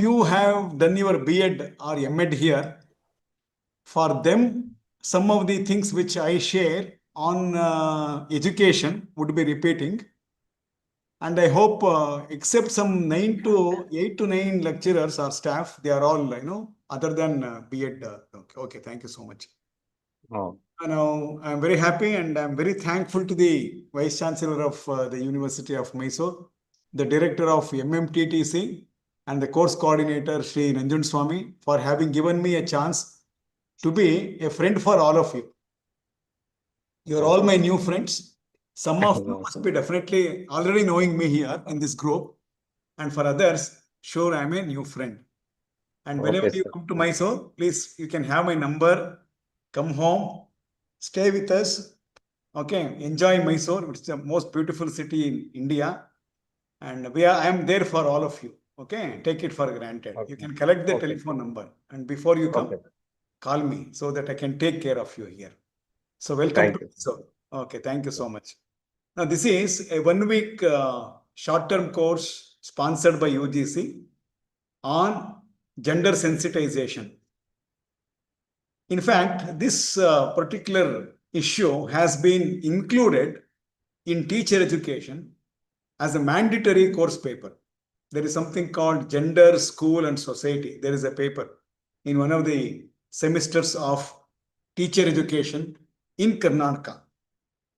you have done your B.Ed or M.Ed here, for them, some of the things which I share on education would be repeating. And I hope, except some 8 to 9 lecturers or staff, they are all, other than B.Ed. Okay, thank you so much. Oh, Now, I'm very happy and I'm very thankful to the Vice Chancellor of the University of Mysore, the Director of MMTTC, and the course coordinator, Sri Nanjun Swami, for having given me a chance to be a friend for all of you. You're all my new friends. Some of you must be definitely already knowing me here in this group. And for others, sure, I'm a new friend. And whenever okay, you sir. come to Mysore, please, you can have my number, come home, stay with us. Okay, enjoy Mysore. It's the most beautiful city in India. And I am there for all of you. Okay, take it for granted. You Okay. can collect the Okay. telephone number. And before you come, Okay. call me so that I can take care of you here. So welcome Thank to you. Mysore. Okay, thank you so much. Now, this is a 1 week short-term course sponsored by UGC on gender sensitization. In fact, this particular issue has been included in teacher education as a mandatory course paper. There is something called Gender, School and Society. There is a paper in one of the semesters of teacher education in Karnataka.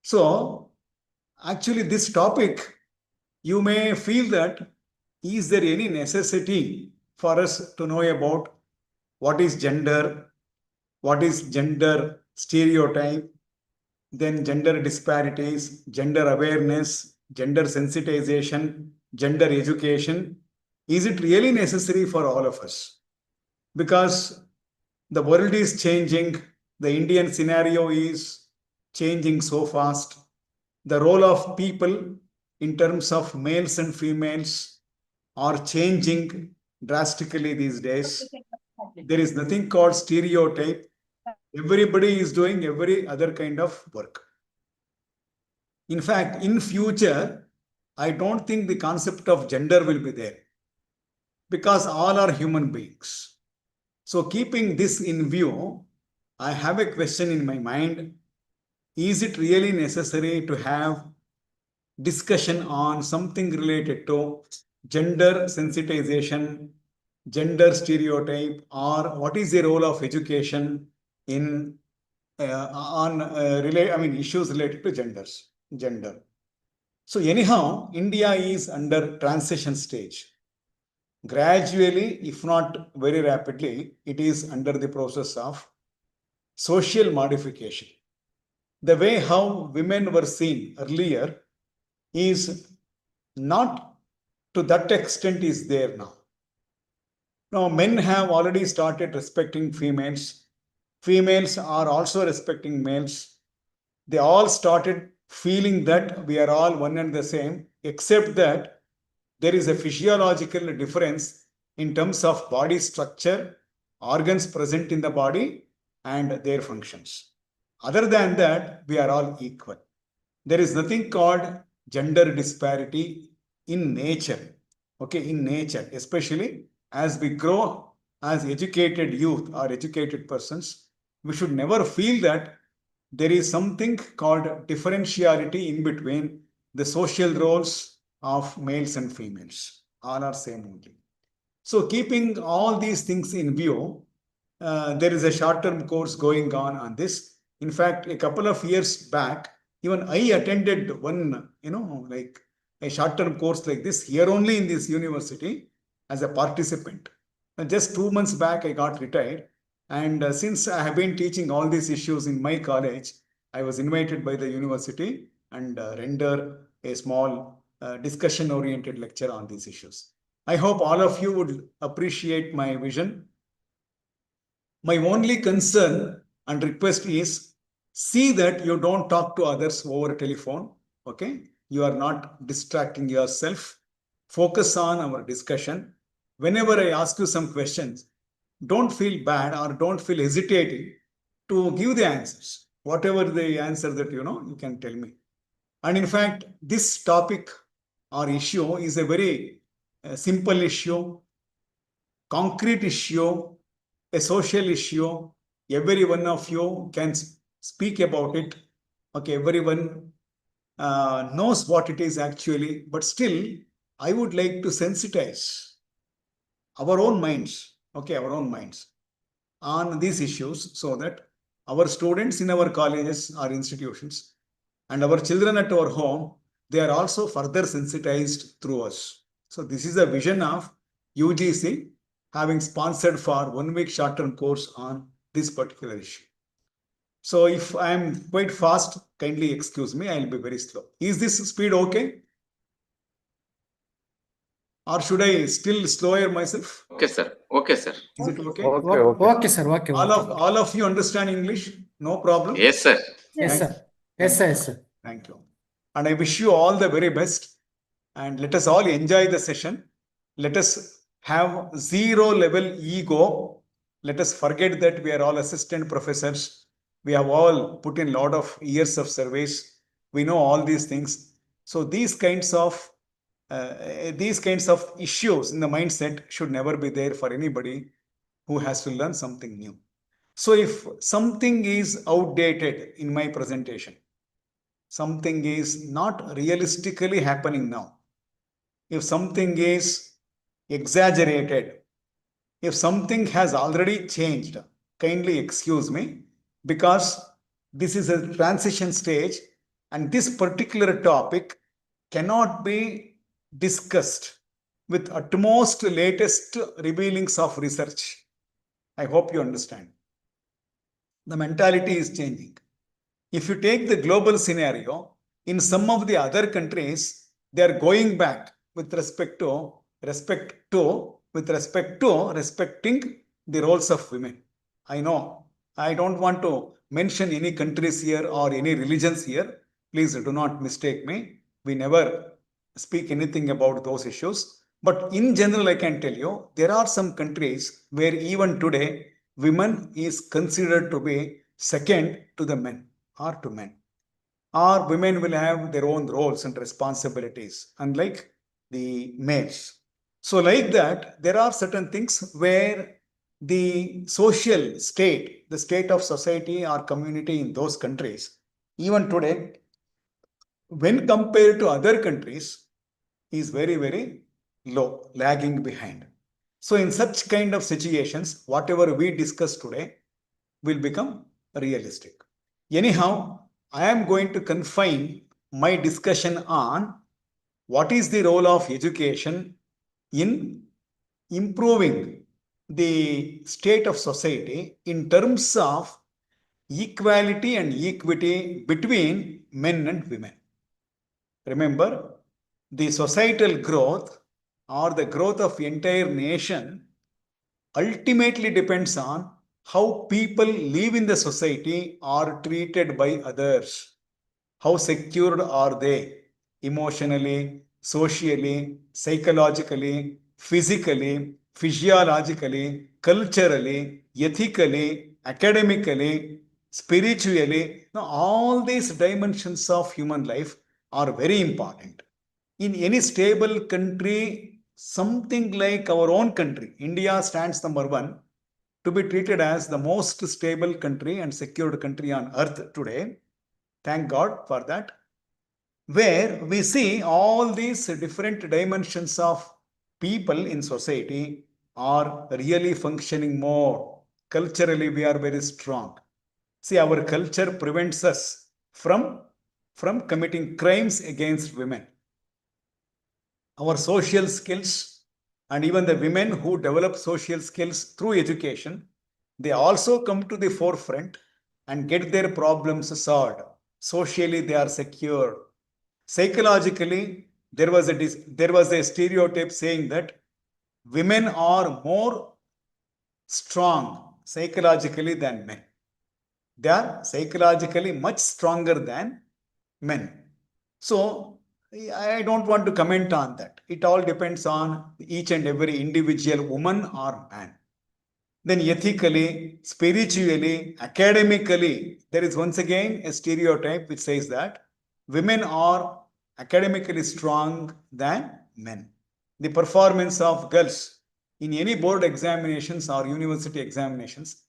So, actually, this topic, you may feel that is there any necessity for us to know about what is gender stereotype, then gender disparities, gender awareness, gender sensitization, gender education. Is it really necessary for all of us? Because the world is changing, the Indian scenario is changing so fast. The role of people in terms of males and females are changing drastically these days. There is nothing called stereotype. Everybody is doing every other kind of work. In fact, in future, I don't think the concept of gender will be there because all are human beings. So keeping this in view, I have a question in my mind. Is it really necessary to have discussion on something related to gender sensitization, gender stereotype, or what is the role of education in issues related to gender. So anyhow, India is under transition stage. Gradually, if not very rapidly, it is under the process of social modification. The way how women were seen earlier is not to that extent is there now. Now, men have already started respecting females. Females are also respecting males. They all started feeling that we are all one and the same, except that there is a physiological difference in terms of body structure, organs present in the body, and their functions. Other than that, we are all equal. There is nothing called gender disparity in nature. Okay, in nature, especially as we grow as educated youth or educated persons, we should never feel that there is something called differentiality in between the social roles of males and females. All are same only. So keeping all these things in view, there is a short-term course going on this. In fact, a couple of years back, even I attended one, like a short-term course like this here only in this university as a participant. And just 2 months back, I got retired. And since I have been teaching all these issues in my college, I was invited by the university and render a small discussion-oriented lecture on these issues. I hope all of you would appreciate my vision. My only concern and request is see that you don't talk to others over telephone. Okay, you are not distracting yourself. Focus on our discussion. Whenever I ask you some questions, don't feel bad or don't feel hesitating to give the answers. Whatever the answer that you can tell me. And in fact, this topic or issue is a very simple issue. concrete issue, a social issue, every one of you can speak about it. Okay, everyone knows what it is actually, but still, I would like to sensitize our own minds, okay, our own minds on these issues so that our students in our colleges or institutions and our children at our home, they are also further sensitized through us. So this is a vision of UGC having sponsored for 1 week short-term course on this particular issue. So if I am quite fast, kindly excuse me, I will be very slow. Is this speed okay? Or should I still slower myself? Okay, sir. Okay, sir. Is it okay? Okay, sir. Okay. All of you understand English? No problem? Yes, sir. Yes, sir. Yes, sir. Yes, sir. Thank you. And I wish you all the very best. And let us all enjoy the session. Let us have zero level ego. Let us forget that we are all assistant professors. We have all put in a lot of years of service. We know all these things. So these kinds of issues in the mindset should never be there for anybody who has to learn something new. So if something is outdated in my presentation, something is not realistically happening now, if something is exaggerated, if something has already changed, kindly excuse me, because this is a transition stage and this particular topic cannot be discussed with utmost latest revealings of research. I hope you understand. The mentality is changing. If you take the global scenario, in some of the other countries, they are going back with respect to respecting the roles of women. I know I don't want to mention any countries here or any religions here. Please do not mistake me. We never speak anything about those issues. But in general, I can tell you, there are some countries where even today, women is considered to be second to the men or to men. Or women will have their own roles and responsibilities, unlike the males. So like that, there are certain things where the social state, the state of society or community in those countries, even today, when compared to other countries, is very, very low, lagging behind. So in such kind of situations, whatever we discuss today will become realistic. Anyhow, I am going to confine my discussion on what is the role of education in improving the state of society in terms of equality and equity between men and women. Remember, the societal growth or the growth of entire nation ultimately depends on how people live in the society are treated by others. How secured are they emotionally, socially, psychologically, physically, physiologically, culturally, ethically, academically, spiritually. Now, all these dimensions of human life are very important. In any stable country, something like our own country, India stands number one to be treated as the most stable country and secured country on earth today. Thank God for that. Where we see all these different dimensions of people in society are really functioning more. Culturally, we are very strong. See, our culture prevents us from committing crimes against women. Our social skills and even the women who develop social skills through education, they also come to the forefront and get their problems solved. Socially, they are secure. Psychologically, there was a stereotype saying that women are more strong psychologically than men. They are psychologically much stronger than men. So I don't want to comment on that. It all depends on each and every individual woman or man. Then ethically, spiritually, academically, there is once again a stereotype which says that women are academically strong than men. The performance of girls in any board examinations or university examinations,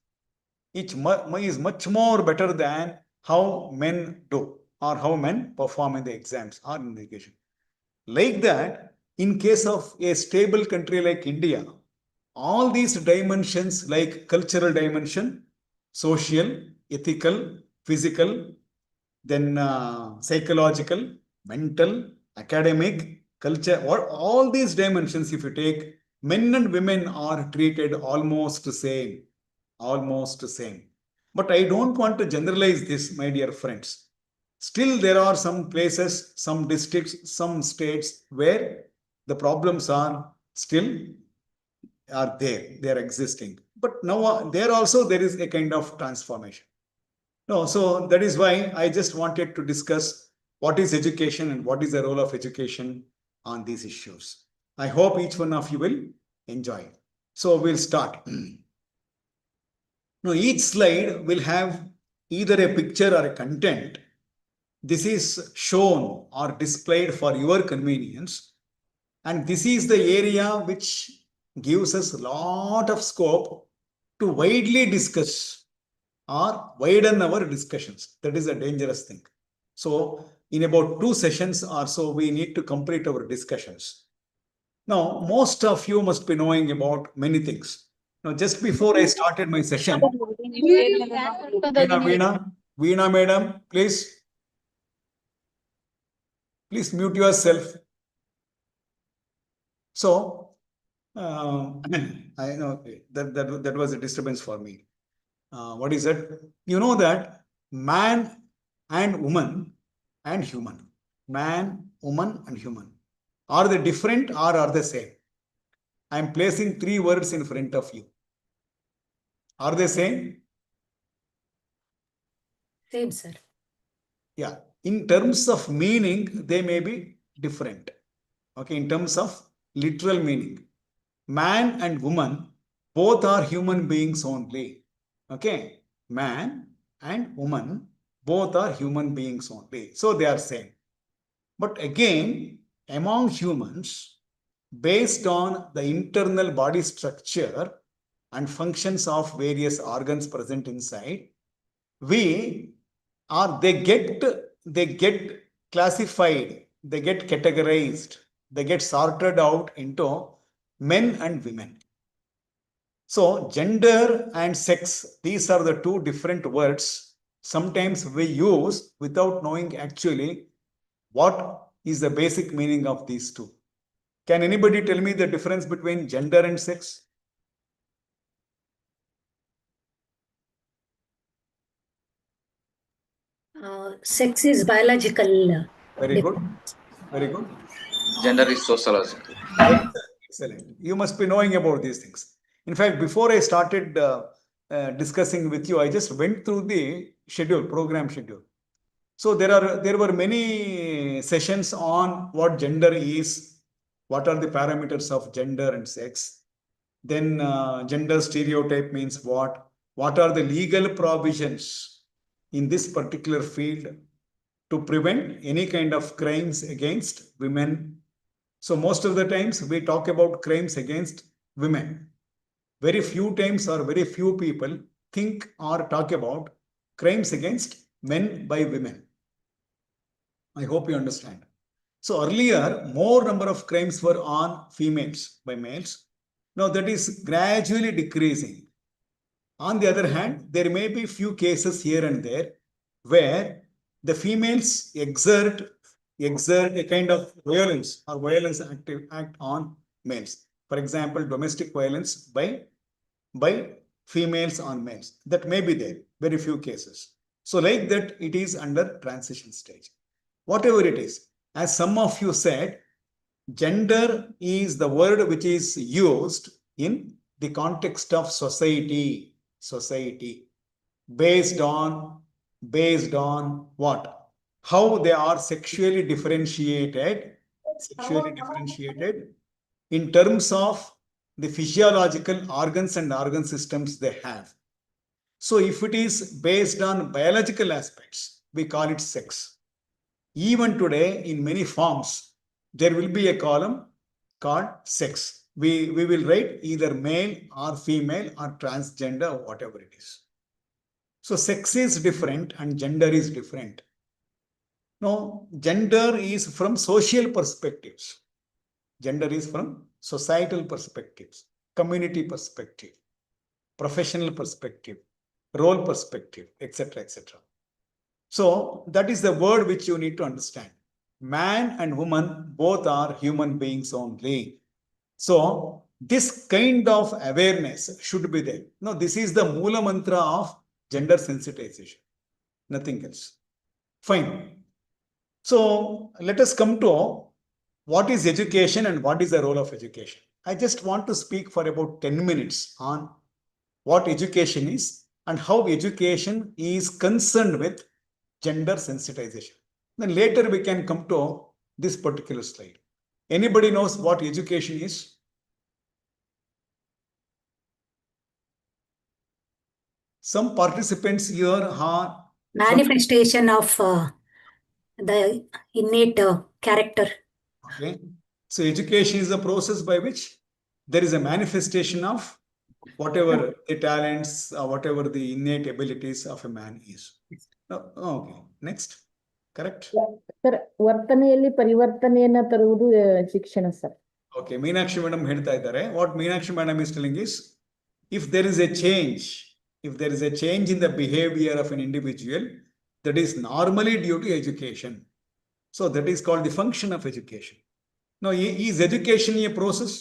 it is much more better than how men do or how men perform in the exams or in the education. Like that, in case of a stable country like India, all these dimensions like cultural dimension, social, ethical, physical, then psychological, mental, academic, culture, or all these dimensions, if you take, men and women are treated almost the same, almost the same. But I don't want to generalize this, my dear friends. Still, there are some places, some districts, some states where the problems are still are there, they are existing. But now there also there is a kind of transformation. No, so that is why I just wanted to discuss what is education and what is the role of education on these issues. I hope each one of you will enjoy. So we'll start. Now, each slide will have either a picture or a content. This is shown or displayed for your convenience. And this is the area which gives us a lot of scope to widely discuss or widen our discussions. That is a dangerous thing. So in about 2 sessions or so, we need to complete our discussions. Now, most of you must be knowing about many things. Now, just before I started my session, Veena madam, please mute yourself. So, I know that was a disturbance for me. What is it? You know that man and woman and human, man, woman, and human, are they different or are they same? I am placing 3 words in front of you. Are they same? Same, sir. Yeah. In terms of meaning, they may be different. Okay. In terms of literal meaning, man and woman both are human beings only. Okay. Man and woman both are human beings only. So they are same. But again, among humans, based on the internal body structure and functions of various organs present inside, they get classified, they get categorized, they get sorted out into men and women. So gender and sex, these are the 2 different words sometimes we use without knowing actually what is the basic meaning of these 2. Can anybody tell me the difference between gender and sex? Sex is biological. Very good. Very good. Gender is sociological. Excellent. You must be knowing about these things. In fact, before I started discussing with you, I just went through the program schedule. So there were many sessions on what gender is, what are the parameters of gender and sex. Then gender stereotype means what are the legal provisions in this particular field to prevent any kind of crimes against women. So most of the times we talk about crimes against women. Very few times or very few people think or talk about crimes against men by women. I hope you understand. So earlier, more number of crimes were on females by males. Now that is gradually decreasing. On the other hand, there may be few cases here and there where the females exert a kind of violence or violence act on males. For example, domestic violence by females on males. That may be there, very few cases. So like that, it is under transition stage. Whatever it is, as some of you said, gender is the word which is used in the context of society, based on what? How they are sexually differentiated in terms of the physiological organs and organ systems they have. So if it is based on biological aspects, we call it sex. Even today, in many forms, there will be a column called sex. we will write either male or female or transgender or whatever it is. So sex is different and gender is different. No, gender is from social perspectives. Gender is from societal perspectives, community perspective, professional perspective, role perspective, etc., etc. So that is the word which you need to understand. Man and woman both are human beings only. So this kind of awareness should be there. No, this is the Moola mantra of gender sensitization. Nothing else. Fine. So let us come to what is education and what is the role of education. I just want to speak for about 10 minutes on what education is and how education is concerned with gender sensitization. Then later we can come to this particular slide. Anybody knows what education is? Some participants here are Manifestation of the innate character. okay. So education is a process by which there is a manifestation of whatever the talents or whatever the innate abilities of a man is. Okay. Next. Correct. Sir ವರ್ತನೆಯಲ್ಲಿ ಪರಿವರ್ತನೆಯನ್ನ ತರುವುದು ಶಿಕ್ಷಣ sir. Okay. Meenakshi madam ಹೇಳ್ತಾ ಇದ್ದಾರೆ. What Meenakshi madam is telling is, if there is a change in the behavior of an individual, that is normally due to education. So that is called the function of education. Now, is education a process?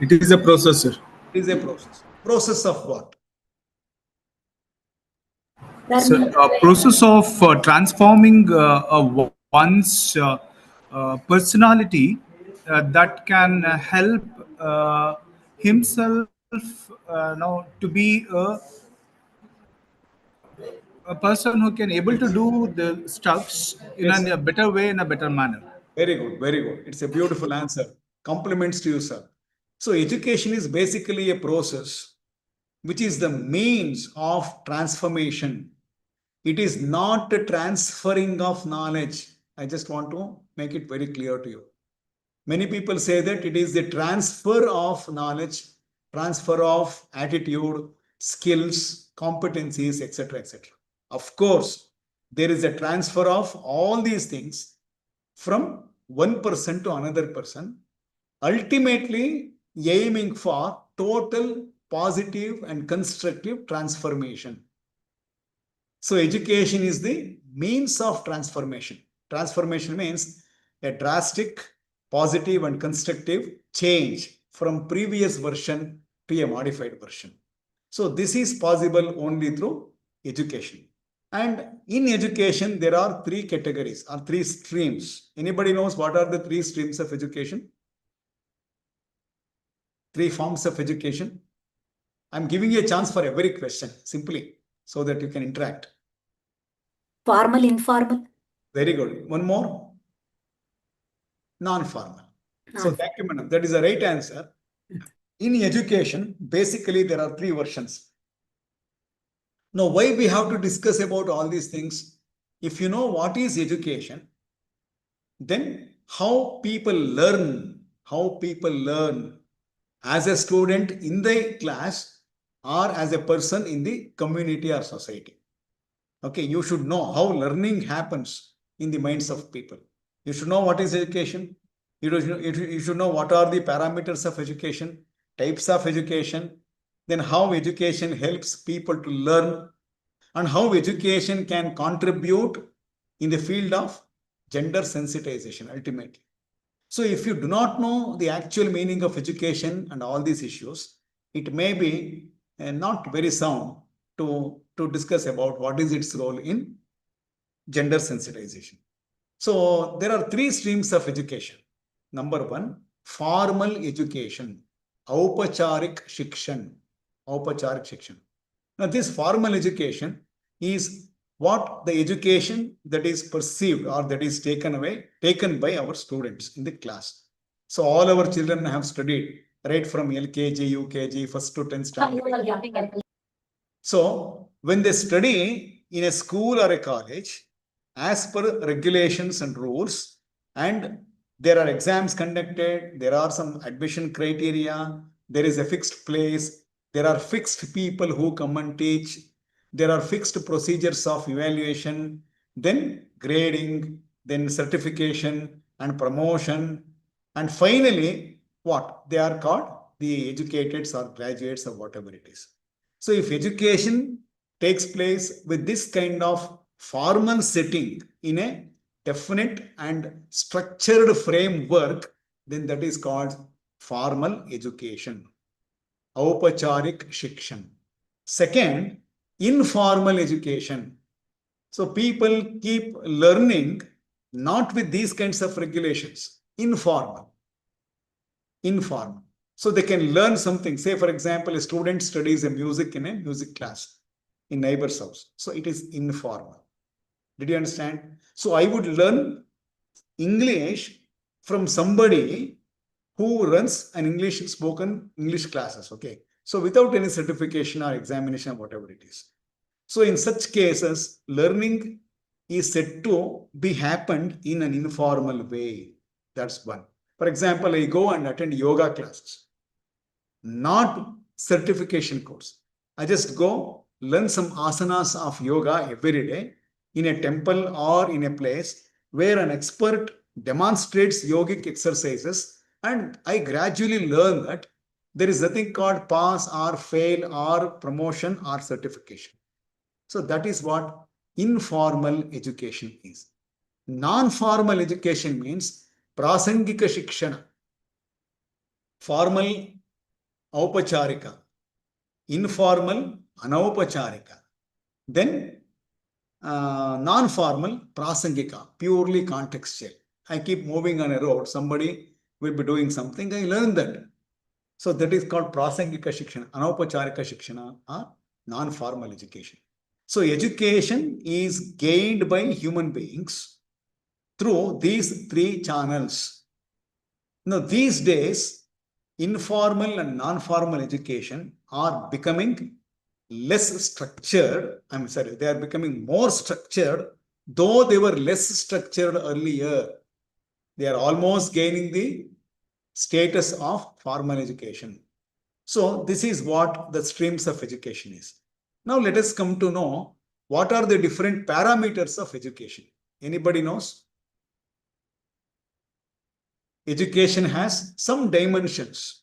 It is a process, sir. It is a process. Process of what? So, a process of transforming one's personality that can help himself to be a person who can able to do the stuffs in Yes. a better way, in a better manner. Very good, very good. It's a beautiful answer. Compliments to you, sir. So education is basically a process which is the means of transformation. It is not a transferring of knowledge. I just want to make it very clear to you. Many people say that it is the transfer of knowledge, transfer of attitude, skills, competencies, etc., etc. Of course, there is a transfer of all these things from one person to another person, ultimately aiming for total positive and constructive transformation. So education is the means of transformation. Transformation means a drastic, positive and constructive change from previous version to a modified version. So this is possible only through education. And in education, there are three categories or three streams. Anybody knows what are the three streams of education? Three forms of education. I'm giving you a chance for every question, simply, so that you can interact. Formal, informal. Very good. One more. Non-formal. So thank you, madam. That is the right answer. In education, basically, there are three versions. Now, why we have to discuss about all these things? If you know what is education, then how people learn as a student in the class or as a person in the community or society. Okay, you should know how learning happens in the minds of people. You should know what is education. You should know what are the parameters of education, types of education, then how education helps people to learn, and how education can contribute in the field of gender sensitization ultimately. So if you do not know the actual meaning of education and all these issues, it may be not very sound to discuss about what is its role in gender sensitization. So there are three streams of education. Number one, formal education, aupacharik shikshan. Now this formal education is what the education that is perceived or that is taken by our students in the class. So all our children have studied right from LKG, UKG, first to 10th standard. So when they study in a school or a college, as per regulations and rules, and There are exams conducted, there are some admission criteria, there is a fixed place, there are fixed people who come and teach, there are fixed procedures of evaluation, then grading, then certification and promotion, and finally, what? They are called the educateds or graduates or whatever it is. So if education takes place with this kind of formal setting in a definite and structured framework, then that is called formal education. Aupacharik shikshan. Second, informal education. So people keep learning not with these kinds of regulations. Informal. So they can learn something. Say, for example, a student studies a music in a music class in neighbor's house. So it is informal. Did you understand? So I would learn English from somebody who runs an spoken English classes. Okay. So without any certification or examination, whatever it is. So in such cases, learning is said to be happened in an informal way. That's one. For example, I go and attend yoga classes, not certification course. I just go learn some asanas of yoga every day in a temple or in a place where an expert demonstrates yogic exercises, and I gradually learn that there is nothing called pass or fail or promotion or certification. So that is what informal education is. Non-formal education means prasangika shikshana, formal aupacharika, informal anaupacharika, then non-formal prasangika, purely contextual. I keep moving on a road, somebody will be doing something, I learn that. So that is called prasangika shikshana, anaupacharika shikshana, or non-formal education. So education is gained by human beings through these three channels. Now, these days, informal and non-formal education are becoming less structured. I'm sorry, they are becoming more structured, though they were less structured earlier. They are almost gaining the status of formal education. So this is what the streams of education is. Now let us come to know what are the different parameters of education. Anybody knows? Education has some dimensions.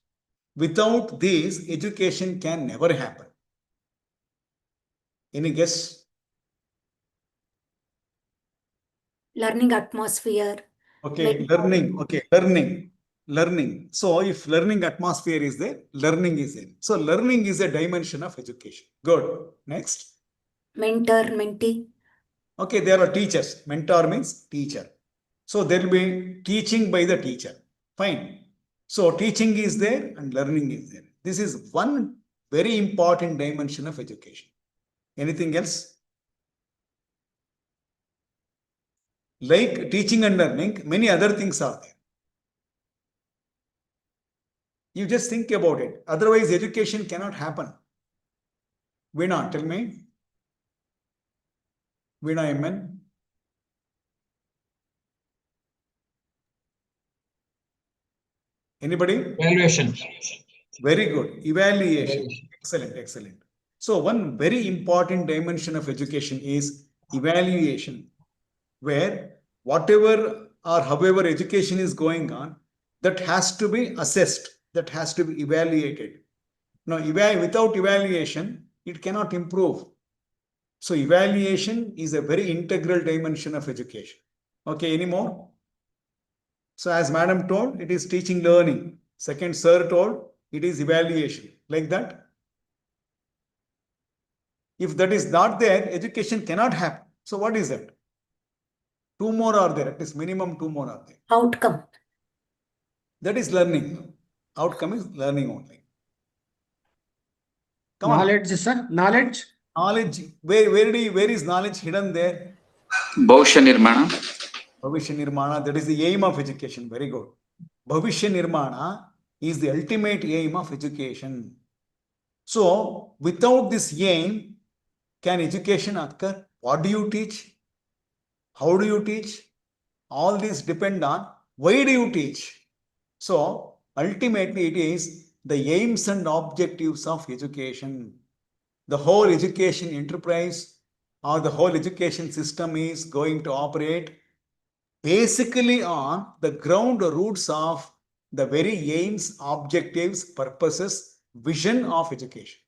Without these, education can never happen. Any guess? Learning atmosphere. Okay, Mentor. learning. So if learning atmosphere is there, learning is there. So learning is a dimension of education. Good. Next. Mentor, mentee. Okay, there are teachers. Mentor means teacher. So there will be teaching by the teacher. Fine. So teaching is there and learning is there. This is one very important dimension of education. Anything else? Like teaching and learning, many other things are there. You just think about it. Otherwise, education cannot happen. Veena, tell me. Veena, Amen. Anybody? Evaluation. Very good. Evaluation. Excellent, excellent. So one very important dimension of education is evaluation, where whatever or however education is going on, that has to be assessed, that has to be evaluated. Now, without evaluation, it cannot improve. So evaluation is a very integral dimension of education. Okay, any more? So as madam told, it is teaching learning. Second, sir told, it is evaluation. Like that. If that is not there, education cannot happen. So what is that? Two more are there, at least minimum two more are there. Outcome. That is learning. Outcome is learning only. Come on. Knowledge, sir. Knowledge. Knowledge. Where is knowledge hidden there? Bhavishya Nirmana. Bhavishya Nirmana. That is the aim of education. Very good. Bhavishya Nirmana is the ultimate aim of education. So without this aim, can education occur? What do you teach? How do you teach? All these depend on Why do you teach? So ultimately it is the aims and objectives of education. The whole education enterprise or the whole education system is going to operate basically on the ground roots of the very aims, objectives, purposes, vision of education,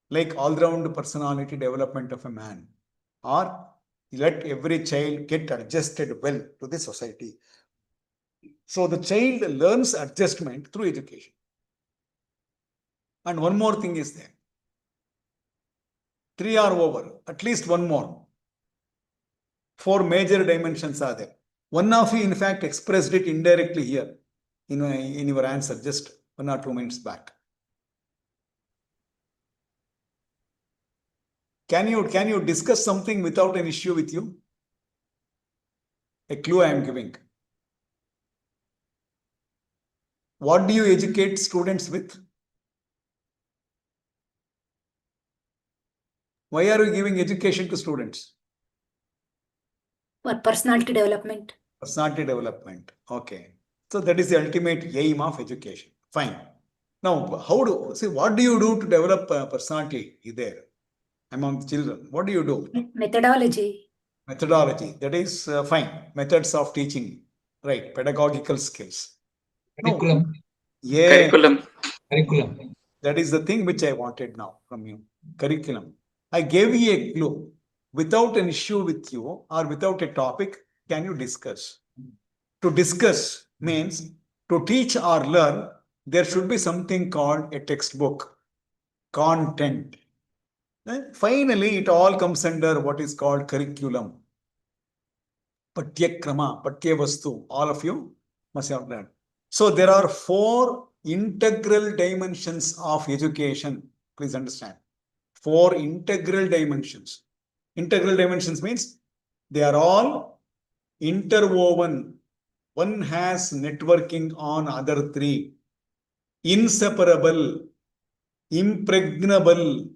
like all-round personality development of a man, or let every child get adjusted well to the society. So the child learns adjustment through education. And one more thing is there. 3 are over, at least one more. 4 major dimensions are there. One of you, in fact, expressed it indirectly here in your answer just 1 or 2 minutes back. Can you discuss something without an issue with you? A clue I am giving. What do you educate students with? Why are you giving education to students? For personality development. Personality development. Okay. So that is the ultimate aim of education. Fine. Now, what do you do to develop personality there among children? What do you do? Methodology. Methodology. That is fine. Methods of teaching. Right. Pedagogical skills. Curriculum. Yeah. Curriculum. That is the thing which I wanted now from you. Curriculum. I gave you a clue. Without an issue with you or without a topic, can you discuss? To discuss means to teach or learn, there should be something called a textbook, content. Then finally, it all comes under what is called curriculum. Patyakrama, Patyavastu, all of you must have learned. So there are 4 integral dimensions of education. Please understand. 4 integral dimensions. Integral dimensions means they are all interwoven. One has networking on other 3. Inseparable, impregnable,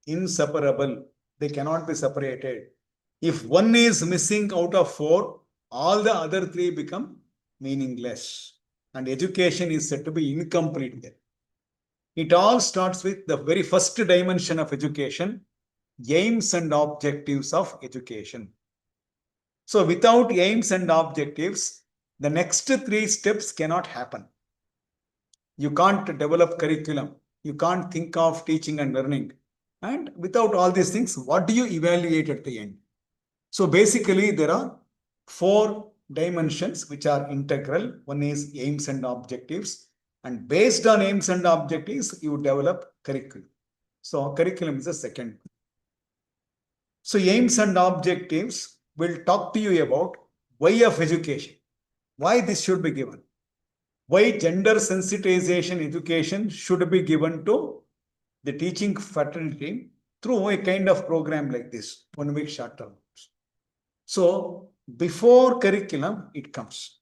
inseparable. They cannot be separated. If one is missing out of 4, all the other 3 become meaningless. And education is said to be incomplete there. It all starts with the very first dimension of education, aims and objectives of education. So without aims and objectives, the next 3 steps cannot happen. You can't develop curriculum. You can't think of teaching and learning. And without all these things, what do you evaluate at the end? So basically, there are 4 dimensions which are integral. One is aims and objectives. And based on aims and objectives, you develop curriculum. So curriculum is the second. So aims and objectives will talk to you about why of education. Why this should be given. Why gender sensitization education should be given to the teaching fraternity through a kind of program like this, 1 week short term. So before curriculum, it comes.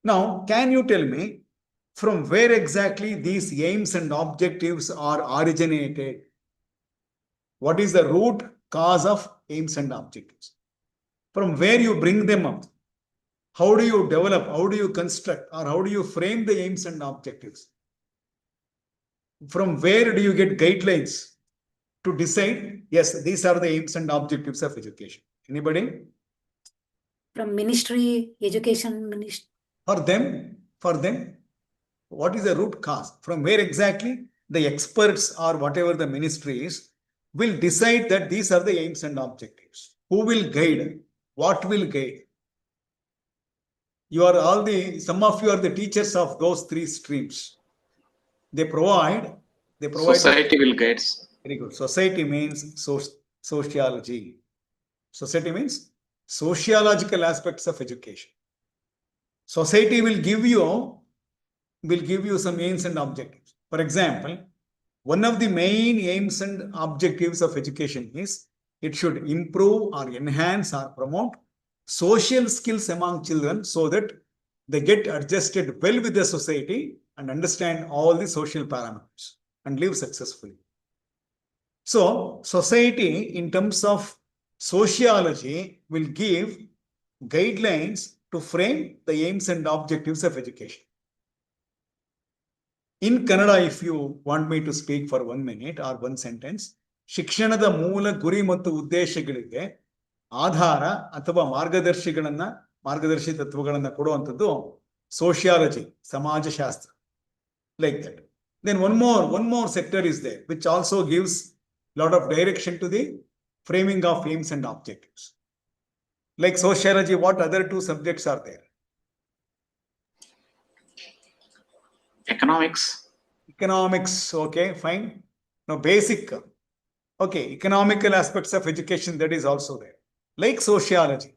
Now, can you tell me from where exactly these aims and objectives are originated? What is the root cause of aims and objectives? From where you bring them up? How do you develop? How do you construct? Or how do you frame the aims and objectives? From where do you get guidelines to decide, yes, these are the aims and objectives of education? Anybody? From ministry, education ministry. For them, what is the root cause? From where exactly the experts or whatever the ministry is will decide that these are the aims and objectives. Who will guide? What will guide? Some of you are the teachers of those 3 streams. They provide. Society will guide. Very good. Society means sociology. Society means sociological aspects of education. Society will give you some aims and objectives. For example, one of the main aims and objectives of education is it should improve or enhance or promote social skills among children so that they get adjusted well with the society and understand all the social parameters and live successfully. So, society in terms of sociology will give guidelines to frame the aims and objectives of education. In Kannada, if you want me to speak for 1 minute or one sentence, ಶಿಕ್ಷಣದ ಮೂಲ ಗುರಿ ಮತ್ತು ಉದ್ದೇಶಗಳಿಗೆ ಆಧಾರ ಅಥವಾ ಮಾರ್ಗದರ್ಶಿ ತತ್ವಗಳನ್ನ ಕೊಡುವಂಥದ್ದು sociology, ಸಮಾಜಶಾಸ್ತ್ರ, like that. Then one more sector is there, which also gives a lot of direction to the framing of aims and objectives. Like sociology, what other two subjects are there? Economics, okay, fine. Now basic, okay, economical aspects of education, that is also there. Like sociology.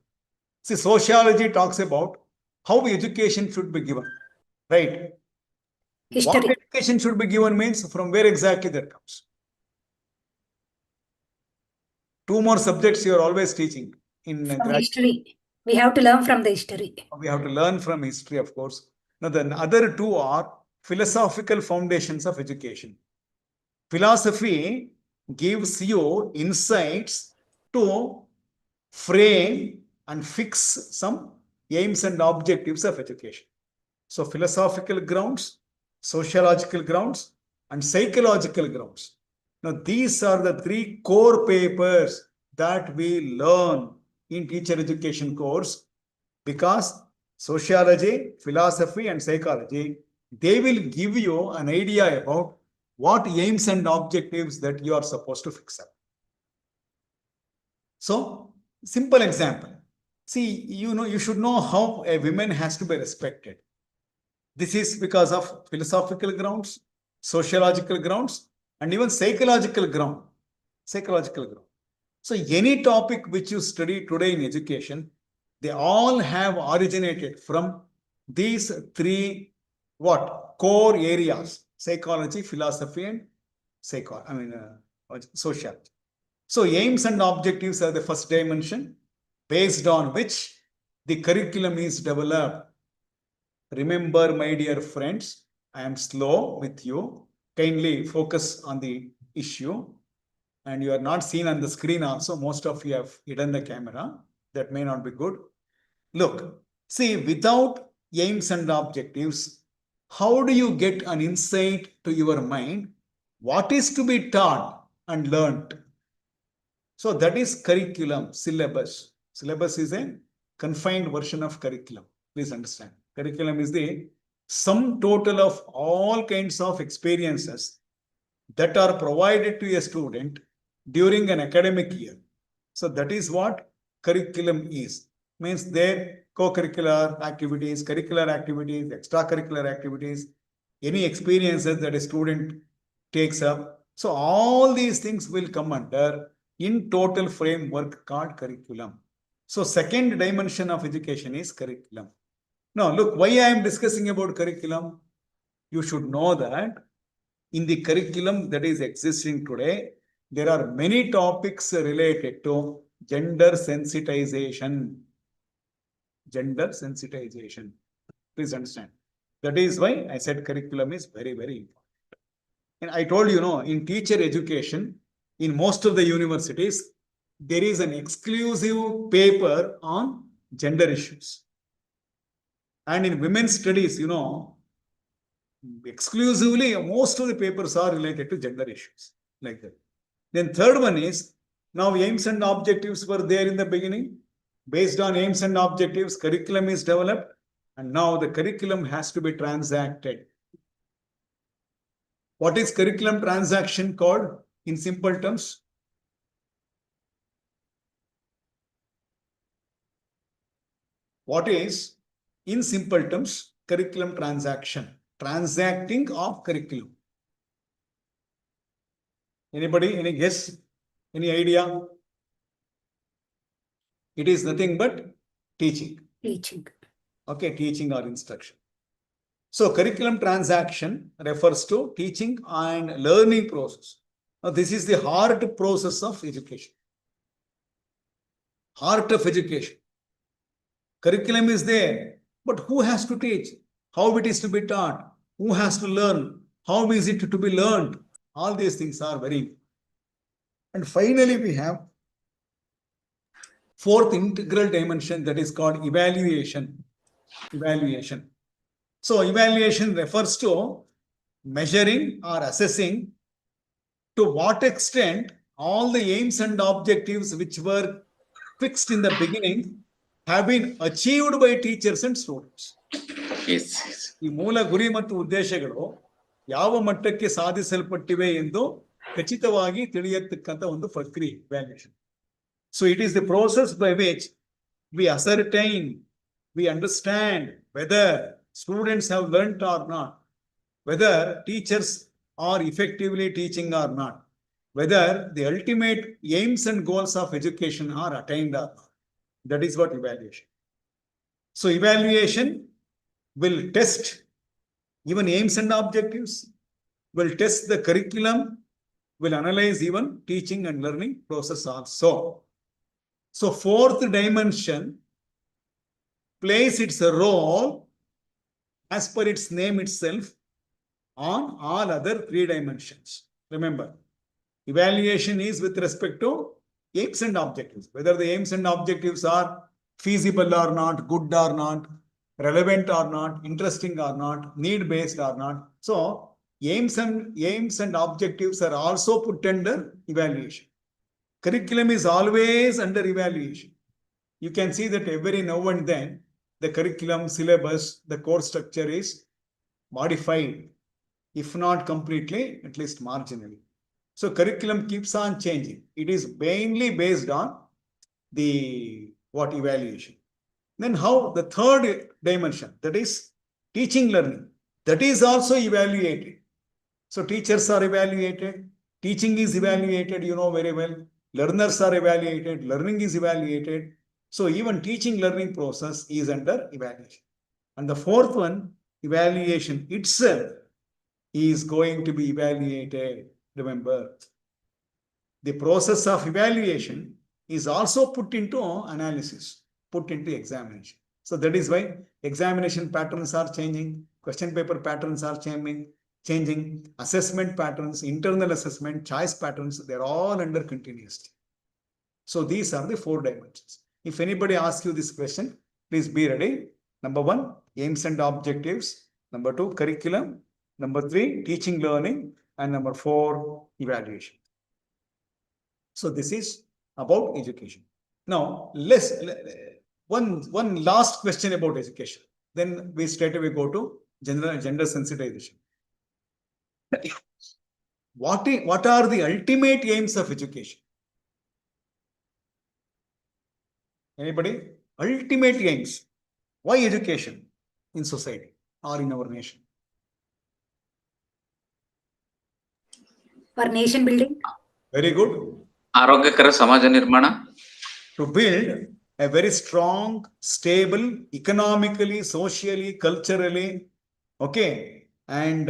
See, sociology talks about how education should be given, right? History. What education should be given means from where exactly that comes. Two more subjects you are always teaching in From history. We have to learn from the history. We have to learn from history, of course. Now, the other two are philosophical foundations of education. Philosophy gives you insights to frame and fix some aims and objectives of education. So, philosophical grounds, sociological grounds, and psychological grounds. Now, these are the three core papers that we learn in teacher education course, because sociology, philosophy, and psychology, they will give you an idea about what aims and objectives that you are supposed to fix up. So, simple example. See, you should know how a woman has to be respected. This is because of philosophical grounds, sociological grounds, and even psychological ground. So, any topic which you study today in education, they all have originated from these three core areas: psychology, philosophy, and sociology. So, aims and objectives are the first dimension based on which the curriculum is developed. Remember, my dear friends, I am slow with you. Kindly focus on the issue. And you are not seen on the screen also. Most of you have hidden the camera. That may not be good. Look, see, without aims and objectives, how do you get an insight to your mind? What is to be taught and learnt? So that is curriculum, syllabus. Syllabus is a confined version of curriculum. Please understand. Curriculum is the sum total of all kinds of experiences that are provided to a student during an academic year. So that is what curriculum is. Means their co-curricular activities, curricular activities, extracurricular activities, any experiences that a student takes up. So all these things will come under in total framework called curriculum. So second dimension of education is curriculum. Now look, why I am discussing about curriculum? You should know that in the curriculum that is existing today, there are many topics related to gender sensitization. Please understand. That is why I said curriculum is very, very important. And I told you, in teacher education, in most of the universities, there is an exclusive paper on gender issues. And in women's studies, exclusively, most of the papers are related to gender issues, like that. Then third one is, now aims and objectives were there in the beginning. Based on aims and objectives, curriculum is developed, and now the curriculum has to be transacted. What is curriculum transaction called in simple terms? What is, in simple terms, curriculum transaction? Transacting of curriculum. Anybody? Any guess? Any idea? It is nothing but teaching. Okay, teaching or instruction. So curriculum transaction refers to teaching and learning process. Now this is the heart process of education. Heart of education. Curriculum is there, but who has to teach? How it is to be taught? Who has to learn? How is it to be learned? All these things are very important. And finally, we have fourth integral dimension that is called evaluation. Evaluation. So evaluation refers to measuring or assessing to what extent all the aims and objectives which were fixed in the beginning have been achieved by teachers and students. Yes, yes. ಈ ಮೂಲ ಗುರಿ ಮತ್ತು ಉದ್ದೇಶಗಳು ಯಾವ ಮಟ್ಟಕ್ಕೆ ಸಾಧಿಸಲ್ಪಟ್ಟಿವೆ ಎಂದು ಖಚಿತವಾಗಿ ತಿಳಿಯತಕ್ಕಂಥ ಒಂದು ಪ್ರಕ್ರಿಯೆ valuation. So it is the process by which we ascertain, we understand whether students have learnt or not, whether teachers are effectively teaching or not, whether the ultimate aims and goals of education are attained or not. That is what evaluation. So evaluation will test even aims and objectives, will test the curriculum, will analyze even teaching and learning process also. So fourth dimension plays its role as per its name itself on all other three dimensions. Remember, evaluation is with respect to aims and objectives, whether the aims and objectives are feasible or not, good or not, relevant or not, interesting or not, need-based or not. So aims and objectives are also put under evaluation. Curriculum is always under evaluation. You can see that every now and then the curriculum, syllabus, the course structure is modified, if not completely, at least marginally. So curriculum keeps on changing. It is mainly based on the evaluation. Then how the third dimension, that is teaching learning, that is also evaluated. So teachers are evaluated, teaching is evaluated, you know very well. Learners are evaluated, learning is evaluated. So even teaching learning process is under evaluation. And the fourth one, evaluation itself is going to be evaluated. Remember, the process of evaluation is also put into analysis, put into examination. So that is why examination patterns are changing, question paper patterns are changing, assessment patterns, internal assessment, choice patterns, they're all under continuously. So these are the four dimensions. If anybody asks you this question, please be ready. Number one, aims and objectives. Number two, curriculum. Number three, teaching learning. And number four, evaluation. So this is about education. Now, one last question about education. Then we straight away go to gender sensitization. What are the ultimate aims of education? Anybody? Ultimate aims. Why education in society or in our nation? For nation building. Very good. ಆರೋಗ್ಯಕರ ಸಮಾಜ ನಿರ್ಮಾಣ. To build a very strong, stable, economically, socially, culturally, okay, and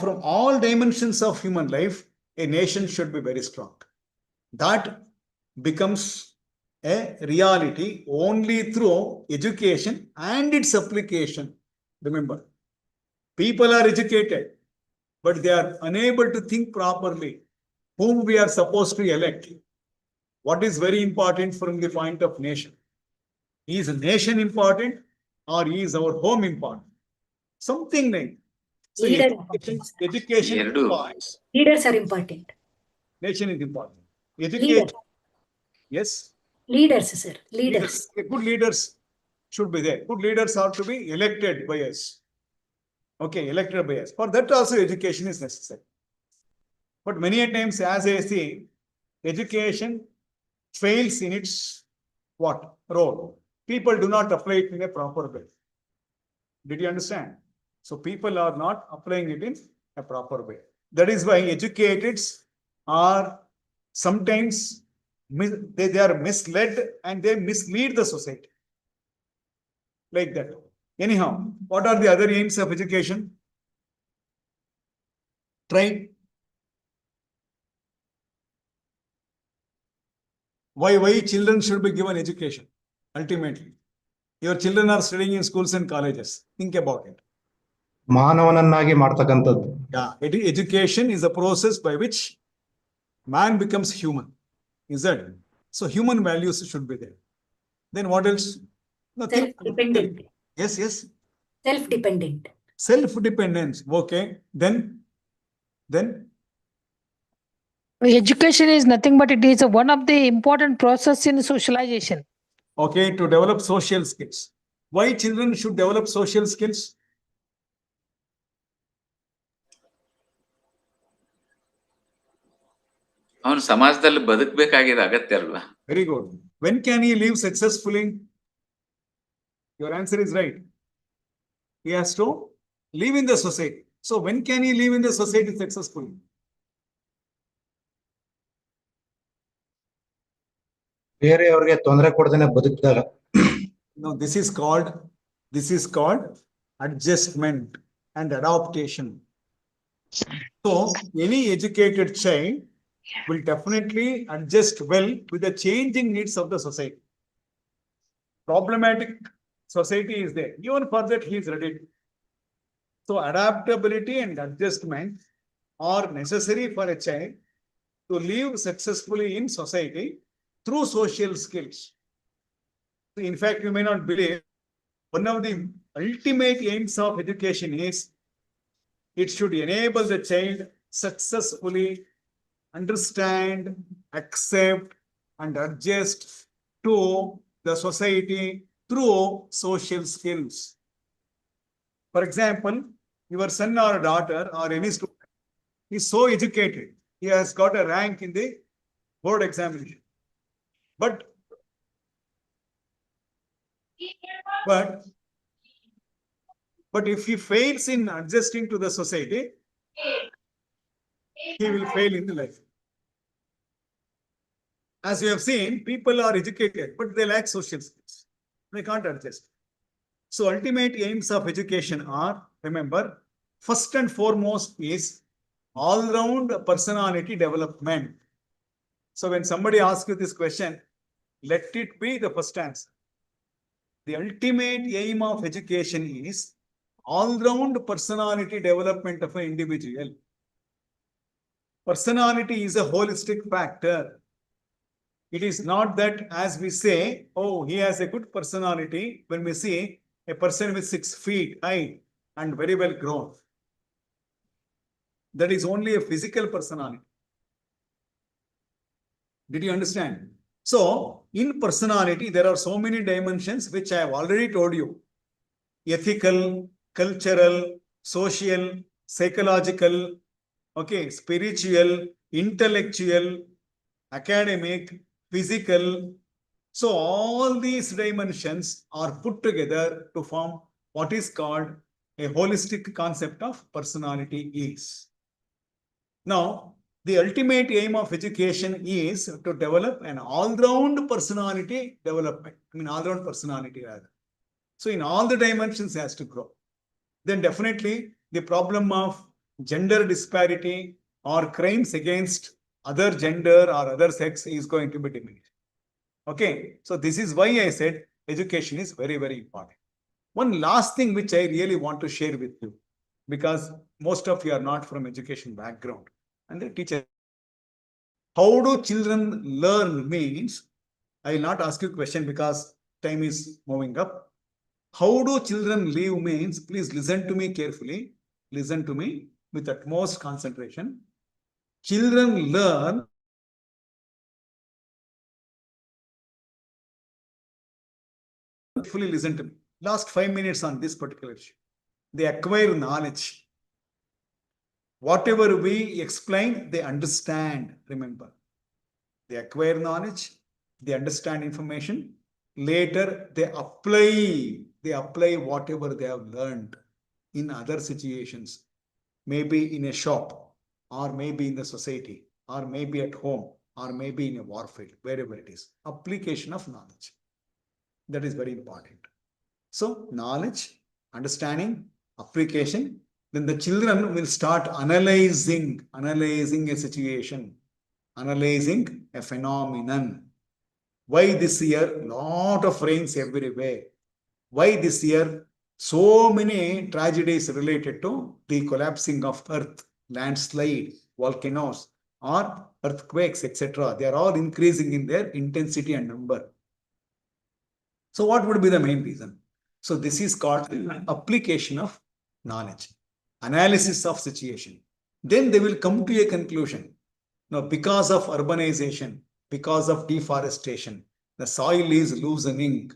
from all dimensions of human life, a nation should be very strong. That becomes a reality only through education and its application. Remember, people are educated, but they are unable to think properly whom we are supposed to elect. What is very important from the point of nation? Is a nation important or is our home important? Something like so education implies Leaders are important. nation is important. Education, yes. Leaders, sir. Leaders. Good leaders should be there. Good leaders are to be elected by us. Okay, elected by us. For that also education is necessary. But many a times, as I see, education fails in its role. People do not apply it in a proper way. Did you understand? So people are not applying it in a proper way. That is why educateds are sometimes they are misled and they mislead the society. Like that. Anyhow, what are the other aims of education? Try. Why children should be given education? Ultimately, your children are studying in schools and colleges. Think about it. ಮಾನವನನ್ನಾಗಿ ಮಾಡ್ತಕ್ಕಂಥದ್ದು. Yeah, education is a process by which man becomes human. Is that? So human values should be there. Then what else? Nothing. Self-dependent. Yes, yes. Self-dependent. Self-dependence. Okay. Then Education is nothing but it is one of the important process in socialization. okay, to develop social skills. Why children should develop social skills? ಅವನು ಸಮಾಜದಲ್ಲಿ ಬದುಕಬೇಕಾಗಿದೆ ಅಗತ್ಯ ಅಲ್ವಾ? Very good. When can he live successfully? Your answer is right. He has to live in the society. So when can he live in the society successfully? ಬೇರೆಯವ್ರಿಗೆ ತೊಂದರೆ ಕೊಡದೇನೆ ಬದುಕಿದಾಗ. No, this is called adjustment and adaptation. So any educated child will definitely adjust well with the changing needs of the society. Problematic society is there. Even for that, he is ready. So adaptability and adjustment are necessary for a child to live successfully in society through social skills. In fact, you may not believe, one of the ultimate aims of education is it should enable the child successfully understand, accept, and adjust to the society through social skills. For example, your son or daughter or any student is so educated, he has got a rank in the board examination. But if he fails in adjusting to the society, he will fail in the life. As you have seen, people are educated, but they lack social skills. They can't adjust. So ultimate aims of education are, remember, first and foremost is all-round personality development. So when somebody asks you this question, let it be the first answer. The ultimate aim of education is all-round personality development of an individual. Personality is a holistic factor. It is not that as we say, oh, he has a good personality, when we see a person with 6 feet height and very well grown. That is only a physical personality. Did you understand? So, in personality, there are so many dimensions which I have already told you. Ethical, cultural, social, psychological, okay, spiritual, intellectual, academic, physical. So all these dimensions are put together to form what is called a holistic concept of personality is. Now, the ultimate aim of education is to develop an all-round personality development. All-round personality rather. So in all the dimensions has to grow. Then definitely the problem of gender disparity or crimes against other gender or other sex is going to be diminished. Okay, so this is why I said education is very, very important. One last thing which I really want to share with you, because most of you are not from education background and the teacher. How do children learn means, I will not ask you a question because time is moving up. How do children live means, please listen to me carefully, listen to me with utmost concentration. Children learn fully, listen to me. Last 5 minutes on this particular issue. They acquire knowledge. Whatever we explain, they understand. Remember, they acquire knowledge, they understand information. Later, they apply whatever they have learned in other situations, maybe in a shop, or maybe in the society, or maybe at home, or maybe in a warfare, wherever it is. Application of knowledge. That is very important. So, knowledge, understanding, application. Then the children will start analyzing a situation, analyzing a phenomenon. Why this year lot of rains everywhere? Why this year so many tragedies related to the collapsing of earth, landslide, volcanoes, or earthquakes, etc. They are all increasing in their intensity and number. So what would be the main reason? So this is called application of knowledge, analysis of situation. Then they will come to a conclusion. Now, because of urbanization, because of deforestation, the soil is loosening.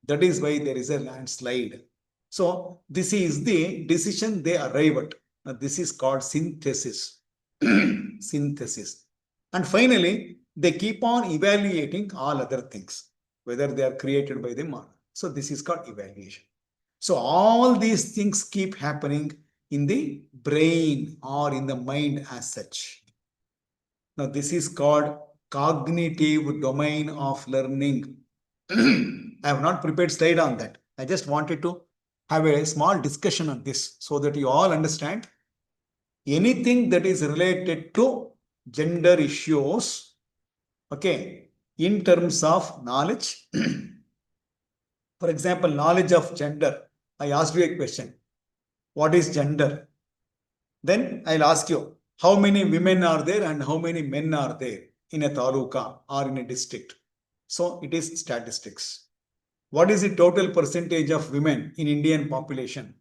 That is why there is a landslide. So this is the decision they arrive at. Now, this is called synthesis. Synthesis. And finally, they keep on evaluating all other things, whether they are created by them or not. So this is called evaluation. So all these things keep happening in the brain or in the mind as such. Now this is called cognitive domain of learning. I have not prepared slide on that. I just wanted to have a small discussion on this so that you all understand anything that is related to gender issues, okay, in terms of knowledge. For example, knowledge of gender. I asked you a question. What is gender? Then I'll ask you, how many women are there and how many men are there in a taluka or in a district? So it is statistics. What is the total percentage of women in Indian population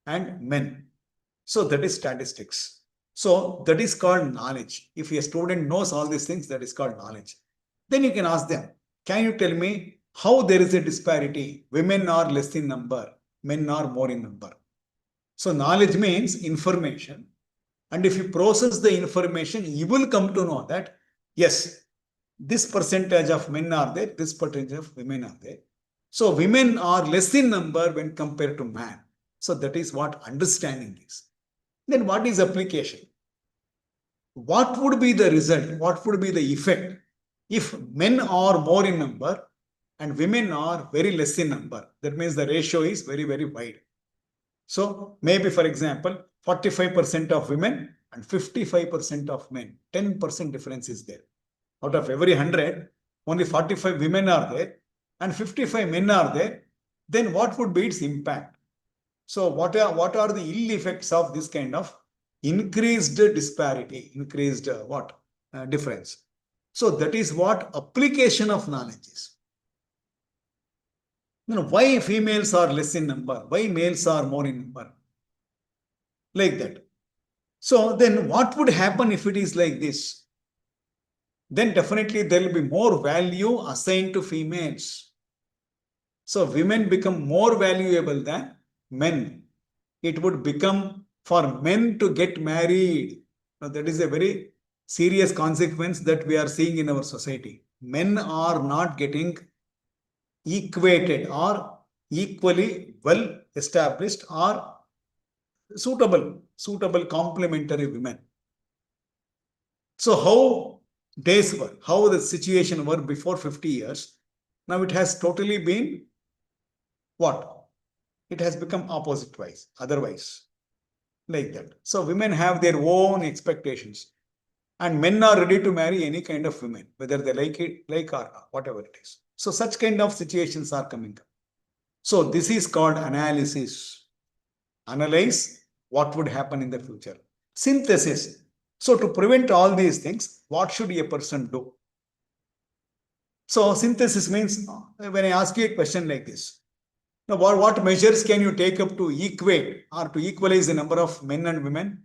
and men? So that is statistics. So that is called knowledge. If a student knows all these things, that is called knowledge. Then you can ask them, can you tell me how there is a disparity? Women are less in number, men are more in number. So knowledge means information. And if you process the information, you will come to know that, yes, this percentage of men are there, this percentage of women are there. So women are less in number when compared to man. So that is what understanding is. Then what is application? What would be the result? What would be the effect if men are more in number and women are very less in number? That means the ratio is very, very wide. So maybe, for example, 45% of women and 55% of men, 10% difference is there. Out of every 100, only 45 women are there and 55 men are there. Then what would be its impact? So what are the ill effects of this kind of increased disparity, increased difference? So that is what application of knowledge is. Why females are less in number? Why males are more in number? Like that. So then what would happen if it is like this? Then definitely there will be more value assigned to females. So women become more valuable than men. It would become for men to get married. Now that is a very serious consequence that we are seeing in our society. Men are not getting equated or equally well established or suitable complementary women. So how days were, how the situation were before 50 years, now it has totally been what? It has become opposite wise, otherwise, like that. So women have their own expectations and men are ready to marry any kind of women, whether they like or not, whatever it is. So such kind of situations are coming up. So this is called analysis. Analyze what would happen in the future. Synthesis. So to prevent all these things, what should a person do? So synthesis means, when I ask you a question like this, now what measures can you take up to equate or to equalize the number of men and women?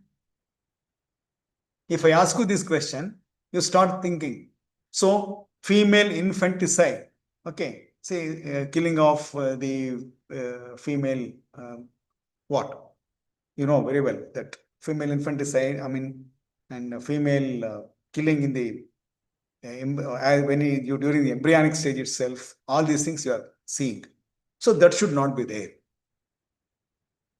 If I ask you this question, you start thinking. So female infanticide, okay, say killing of the female, what? You know very well that female infanticide, and female killing in the during the embryonic stage itself, all these things you are seeing. So that should not be there.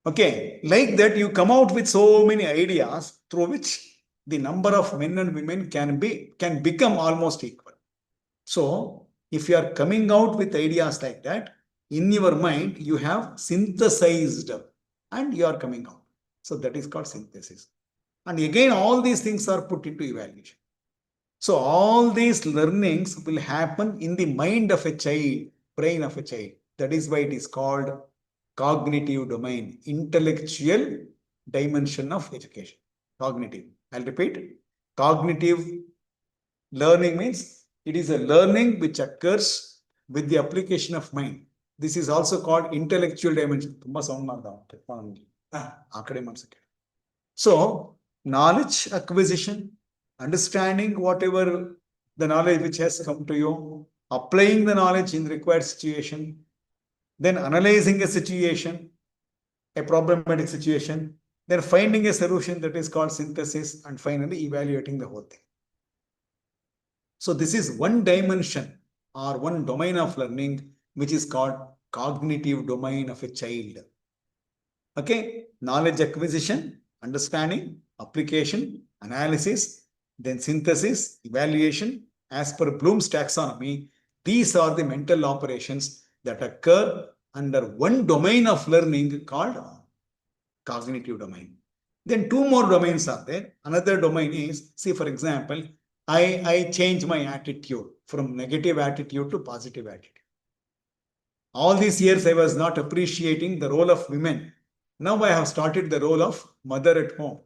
Okay, like that you come out with so many ideas through which the number of men and women can become almost equal. So if you are coming out with ideas like that, in your mind you have synthesized and you are coming out. So that is called synthesis. And again, all these things are put into evaluation. So all these learnings will happen in the mind of a child, brain of a child. That is why it is called cognitive domain, intellectual dimension of education. Cognitive. I'll repeat. Cognitive learning means it is a learning which occurs with the application of mind. This is also called intellectual dimension. So, knowledge acquisition, understanding whatever the knowledge which has come to you, applying the knowledge in the required situation, then analyzing a situation, a problematic situation, then finding a solution, that is called synthesis, and finally evaluating the whole thing. So this is one dimension or one domain of learning which is called cognitive domain of a child. Okay, knowledge acquisition, understanding, application, analysis, then synthesis, evaluation. As per Bloom's taxonomy, these are the mental operations that occur under one domain of learning called cognitive domain. Then two more domains are there. Another domain is, see, for example, I change my attitude from negative attitude to positive attitude. All these years I was not appreciating the role of women. Now I have started the role of mother at home,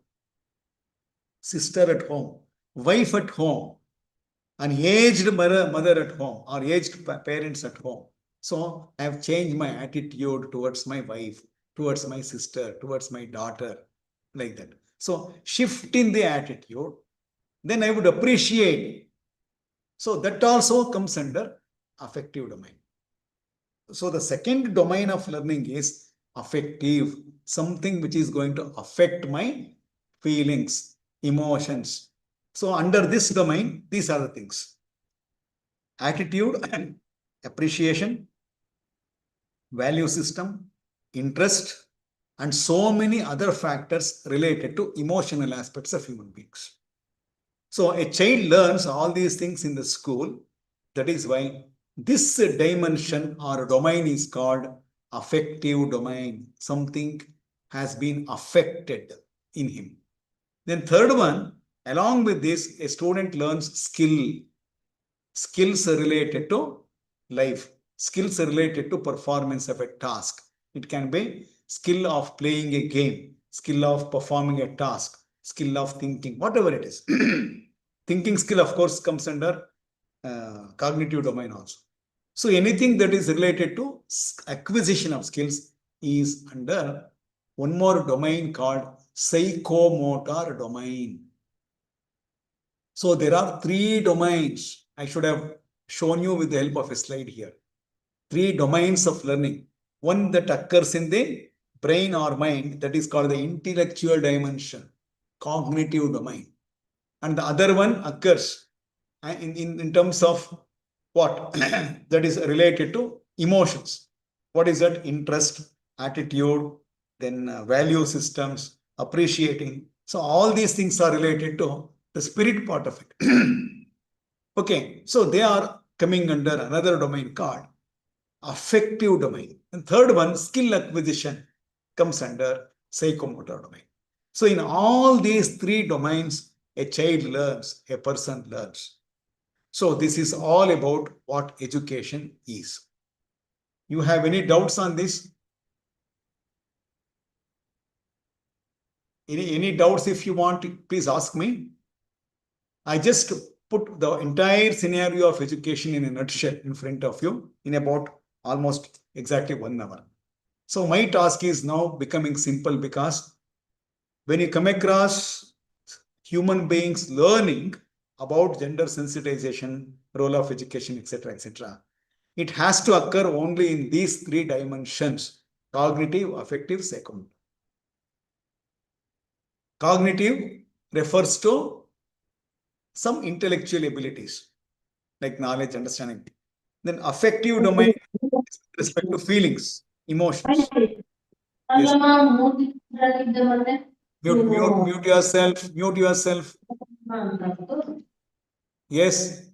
sister at home, wife at home, an aged mother at home or aged parents at home. So I have changed my attitude towards my wife, towards my sister, towards my daughter, like that. So shift in the attitude, then I would appreciate. So that also comes under affective domain. So the second domain of learning is affective, something which is going to affect my feelings, emotions. So under this domain, these are the things: attitude, appreciation, value system, interest, and so many other factors related to emotional aspects of human beings. So a child learns all these things in the school. That is why this dimension or domain is called affective domain. Something has been affected in him. Then third one, along with this, a student learns skills related to life, skills related to performance of a task. It can be skill of playing a game, skill of performing a task, skill of thinking, whatever it is. Thinking skill, of course, comes under cognitive domain also. So anything that is related to acquisition of skills is under one more domain called psychomotor domain. So there are three domains. I should have shown you with the help of a slide here. Three domains of learning. One that occurs in the brain or mind, that is called the intellectual dimension, cognitive domain. And the other one occurs in terms of what? That is related to emotions. What is that? Interest, attitude, then value systems, appreciating. So all these things are related to the spirit part of it. Okay, so they are coming under another domain called affective domain. And third one, skill acquisition, comes under psychomotor domain. So in all these three domains, a child learns, a person learns. So this is all about what education is. You have any doubts on this? Any doubts? If you want, please ask me. I just put the entire scenario of education in a nutshell in front of you in about almost exactly 1 hour. So my task is now becoming simple, because when you come across human beings learning about gender sensitization, role of education, etc., it has to occur only in these three dimensions: cognitive, affective, psychomotor. Cognitive refers to some intellectual abilities like knowledge, understanding. Then affective domain is with respect to feelings, emotions. Yes. Mute yourself. Mute yourself. Yes.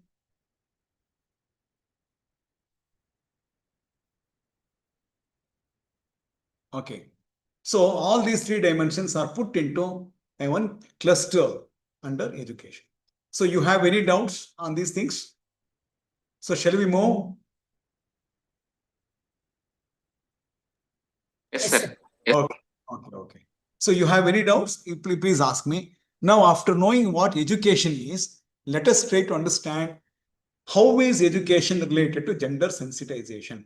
Okay. So all these three dimensions are put into a one cluster under education. So you have any doubts on these things? So shall we move? Yes, Yes, sir. sir. Yes. Okay. So you have any doubts? You please ask me. Now, after knowing what education is, let us try to understand how is education related to gender sensitization.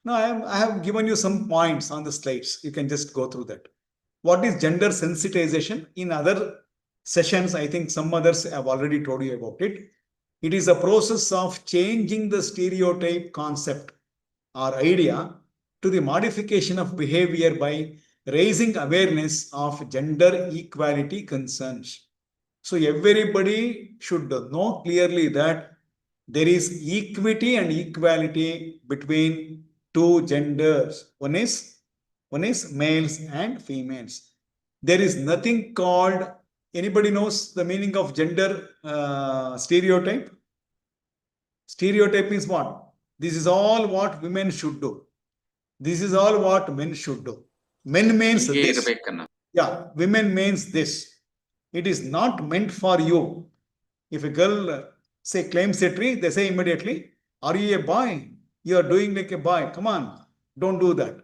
Now, I have given you some points on the slides. You can just go through that. What is gender sensitization? In other sessions, I think some others have already told you about it. It is a process of changing the stereotype concept or idea to the modification of behavior by raising awareness of gender equality concerns. So everybody should know clearly that there is equity and equality between two genders. One is males and females. There is nothing called, anybody knows the meaning of gender stereotype? Stereotype is what? This is all what women should do. This is all what men should do. Men means ಹೀಗೆ this. ಇರ್ಬೇಕನ್ನ Yeah, women means this. It is not meant for you. If a girl say claims a tree, they say immediately, are you a boy? You are doing like a boy. Come on, don't do that.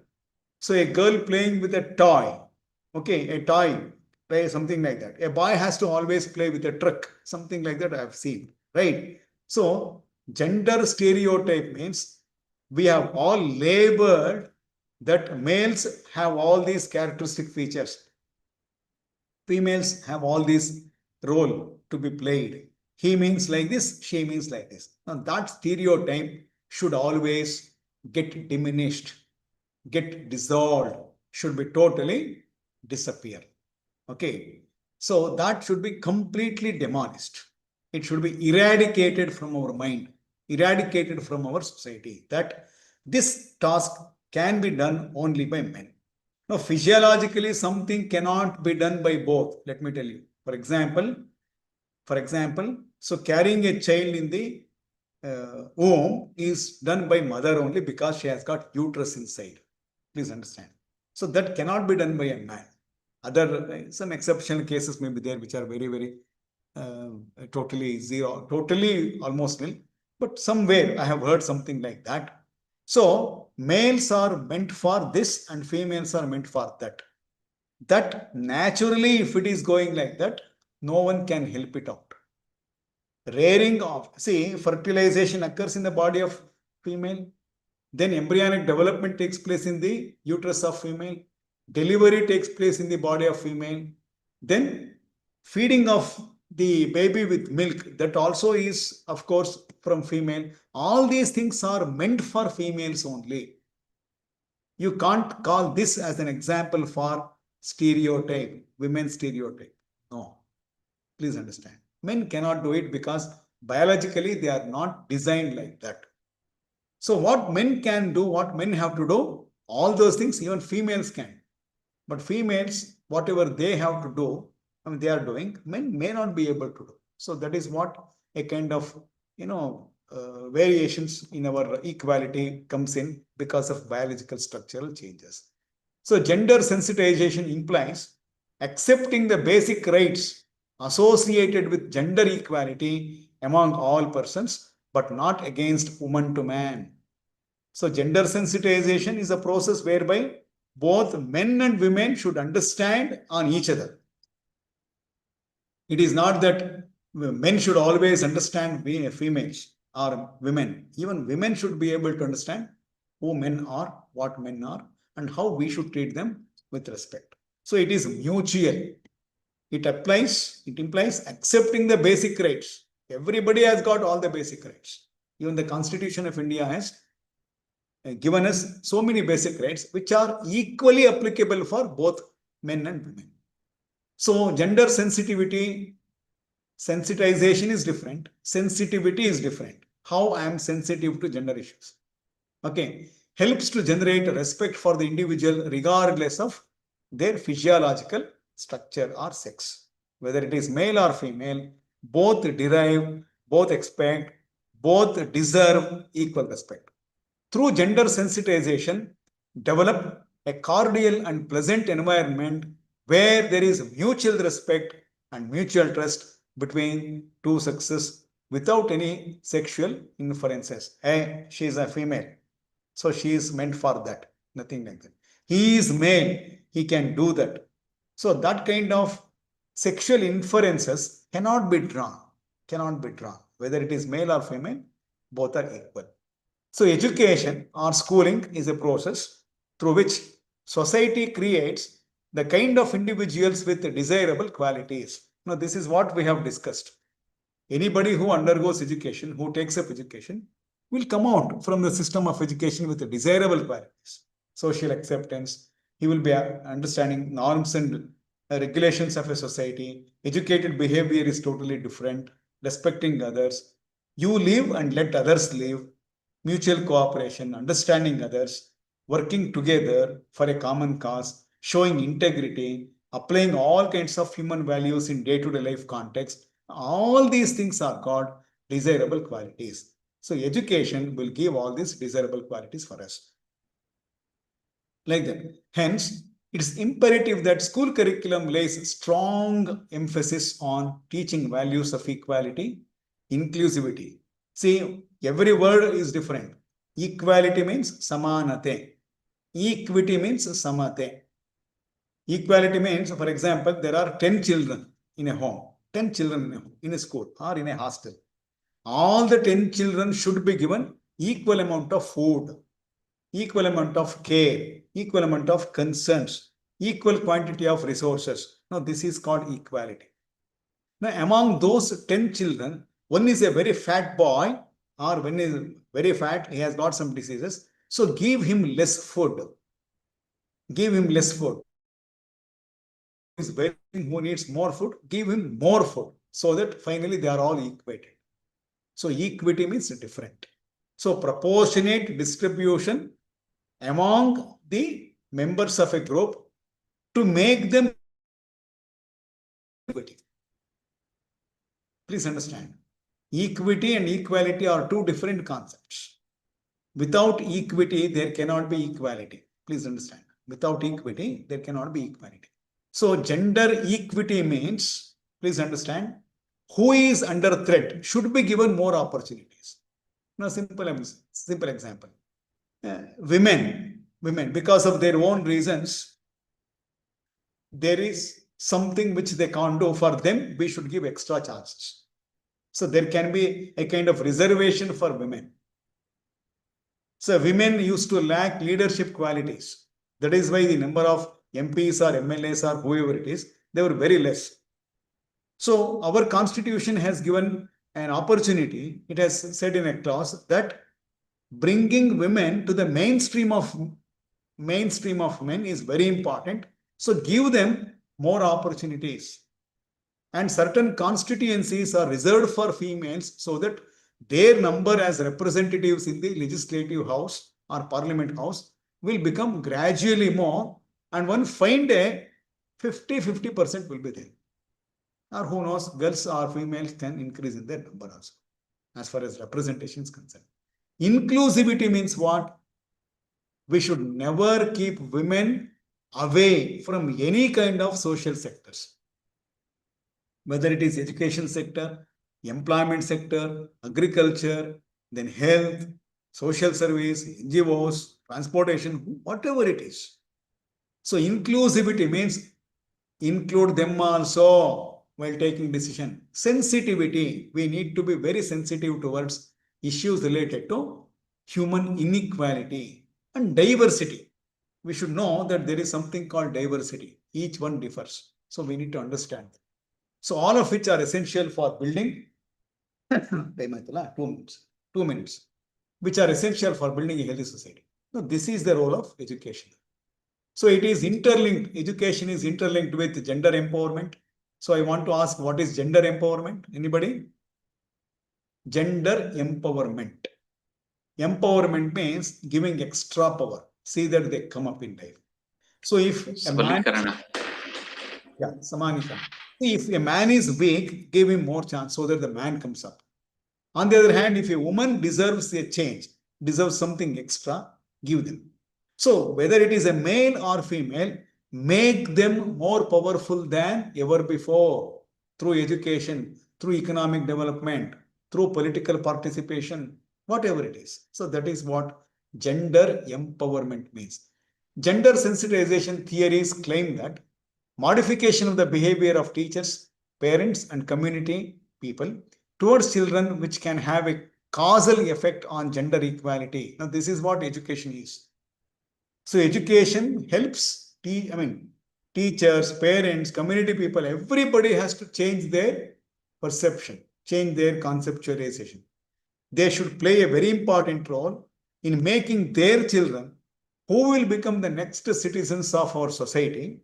So a girl playing with a toy, okay, a toy, play something like that. A boy has to always play with a truck, something like that I have seen, right? So gender stereotype means we have all labeled that males have all these characteristic features. Females have all these role to be played. He means like this, she means like this. Now that stereotype should always get diminished, get dissolved, should be totally disappear. Okay. So that should be completely demolished. It should be eradicated from our mind, eradicated from our society, that this task can be done only by men. Now, physiologically, something cannot be done by both. Let me tell you. For example, so carrying a child in the womb is done by mother only because she has got uterus inside. Please understand. So that cannot be done by a man. Other, some exceptional cases may be there which are very, very totally zero, totally almost nil. But somewhere I have heard something like that. So males are meant for this and females are meant for that. That naturally, if it is going like that, no one can help it out. Rearing of, see, fertilization occurs in the body of female. Then embryonic development takes place in the uterus of female. Delivery takes place in the body of female. Then feeding of the baby with milk, that also is, of course, from female. All these things are meant for females only. You can't call this as an example for stereotype, women stereotype. No, please understand. Men cannot do it because biologically they are not designed like that. So what men can do, what men have to do, all those things even females can. But females, whatever they have to do, I mean, they are doing, men may not be able to do. So that is what a kind of, variations in our equality comes in because of biological structural changes. So gender sensitization implies accepting the basic rights associated with gender equality among all persons, but not against woman to man. So gender sensitization is a process whereby both men and women should understand on each other. It is not that men should always understand females or women. Even women should be able to understand who men are, what men are, and how we should treat them with respect. So it is mutual. It implies accepting the basic rights. Everybody has got all the basic rights. Even the Constitution of India has given us so many basic rights which are equally applicable for both men and women. So gender sensitization is different. Sensitivity is different. How I am sensitive to gender issues. Okay. Helps to generate respect for the individual regardless of their physiological structure or sex. Whether it is male or female, both derive, both expect, both deserve equal respect. Through gender sensitization, develop a cordial and pleasant environment where there is mutual respect and mutual trust between two sexes without any sexual inferences. Hey, she is a female, so she is meant for that. Nothing like that. He is male, he can do that. So that kind of sexual inferences cannot be drawn. Whether it is male or female, both are equal. So education or schooling is a process through which society creates the kind of individuals with desirable qualities. Now, this is what we have discussed. Anybody who undergoes education, who takes up education, will come out from the system of education with desirable qualities. Social acceptance, he will be understanding norms and regulations of a society. Educated behavior is totally different, respecting others. You live and let others live. Mutual cooperation, understanding others, working together for a common cause, showing integrity, applying all kinds of human values in day-to-day life context. All these things are called desirable qualities. So education will give all these desirable qualities for us. Like that. Hence, it is imperative that school curriculum lays strong emphasis on teaching values of equality, inclusivity. See, every word is different. Equality means samanate. Equity means samate. Equality means, for example, there are 10 children in a home, 10 children in a school or in a hostel. All the 10 children should be given equal amount of food, equal amount of care, equal amount of concerns, equal quantity of resources. Now, this is called equality. Now, among those 10 children, one is a very fat boy, or one is very fat, he has got some diseases. So, give him less food. Give him less food. Who needs more food, give him more food, so that finally they are all equated. So equity means different. So proportionate distribution among the members of a group to make them equity. Please understand. Equity and equality are two different concepts. Without equity, there cannot be equality. Please understand. Without equity, there cannot be equality. So gender equity means, please understand, who is under threat should be given more opportunities. Now, simple example. Women, because of their own reasons, there is something which they can't do. For them, we should give extra chances. So there can be a kind of reservation for women. So women used to lack leadership qualities. That is why the number of MPs or MLAs or whoever it is, they were very less. So our constitution has given an opportunity. It has said in a clause that bringing women to the mainstream of men is very important. So give them more opportunities. And certain constituencies are reserved for females so that their number as representatives in the legislative house or parliament house will become gradually more. And one fine day, 50% will be there. Or who knows, girls or females can increase in their number also, as far as representation is concerned. Inclusivity means what? We should never keep women away from any kind of social sectors. Whether it is education sector, employment sector, agriculture, then health, social service, NGOs, transportation, whatever it is. So inclusivity means include them also while taking decision. Sensitivity, we need to be very sensitive towards issues related to human inequality and diversity. We should know that there is something called diversity. Each one differs. So we need to understand. So all of which are essential for building 2 minutes, which are essential for building a healthy society. Now, this is the role of education. So it is interlinked. Education is interlinked with gender empowerment. So I want to ask, what is gender empowerment? Anybody? Gender empowerment. Empowerment means giving extra power. See that they come up in life. So if a man, if a man is weak, give him more chance so that the man comes up. On the other hand, if a woman deserves a change, deserves something extra, give them. So whether it is a male or female, make them more powerful than ever before through education, through economic development, through political participation, whatever it is. So that is what gender empowerment means. Gender sensitization theories claim that modification of the behavior of teachers, parents, and community people towards children, which can have a causal effect on gender equality. Now, this is what education is. So, education helps, teachers, parents, community people, everybody has to change their perception, change their conceptualization. They should play a very important role in making their children, who will become the next citizens of our society,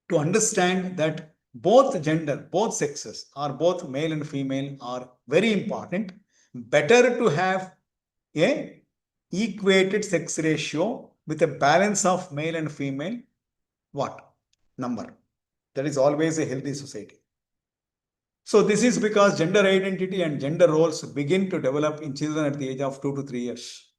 to understand that both gender, both sexes, or both male and female, are very important. Better to have a equated sex ratio with a balance of male and female number. That is always a healthy society. So this is because gender identity and gender roles begin to develop in children at the age of 2 to 3 years.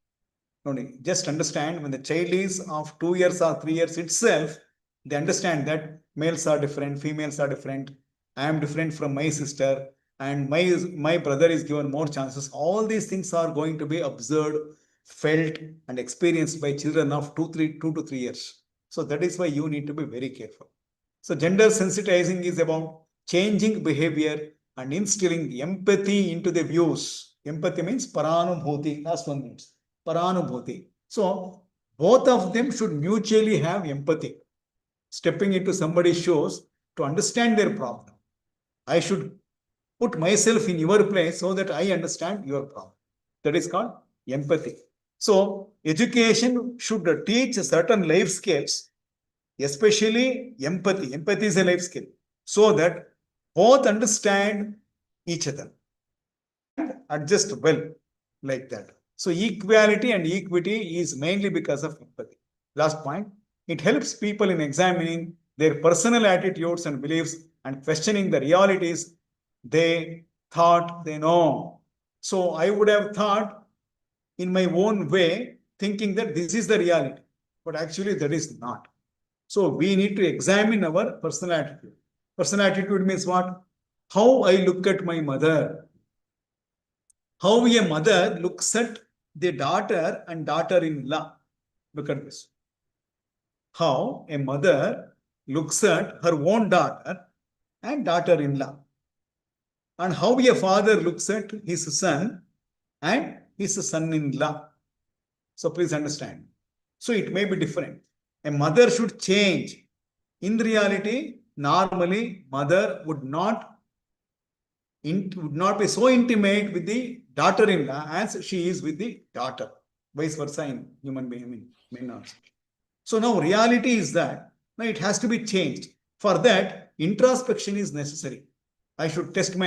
Just understand, when the child is of 2 years or 3 years itself, they understand that males are different, females are different. I am different from my sister, and my brother is given more chances. All these things are going to be observed, felt, and experienced by children of 2 to 3 years. So that is why you need to be very careful. So gender sensitizing is about changing behavior and instilling empathy into the views. Empathy means paranubhuti. Last 1 minute. Paranubhuti. So both of them should mutually have empathy. Stepping into somebody's shoes to understand their problem. I should put myself in your place so that I understand your problem. That is called empathy. So education should teach certain life skills, especially empathy. Empathy is a life skill, so that both understand each other and adjust well like that. So equality and equity is mainly because of empathy. Last point, it helps people in examining their personal attitudes and beliefs and questioning the realities they thought they know. So I would have thought in my own way, thinking that this is the reality, but actually that is not. So we need to examine our personal attitude. Personal attitude means what? How I look at my mother. How a mother looks at the daughter and daughter-in-law. Look at this. How a mother looks at her own daughter and daughter-in-law. And how a father looks at his son and his son-in-law. So please understand. So it may be different. A mother should change. In reality, normally, mother would not be so intimate with the daughter-in-law as she is with the daughter. Vice versa in human being, men also. So now reality is that now it has to be changed. For that, introspection is necessary. I should test my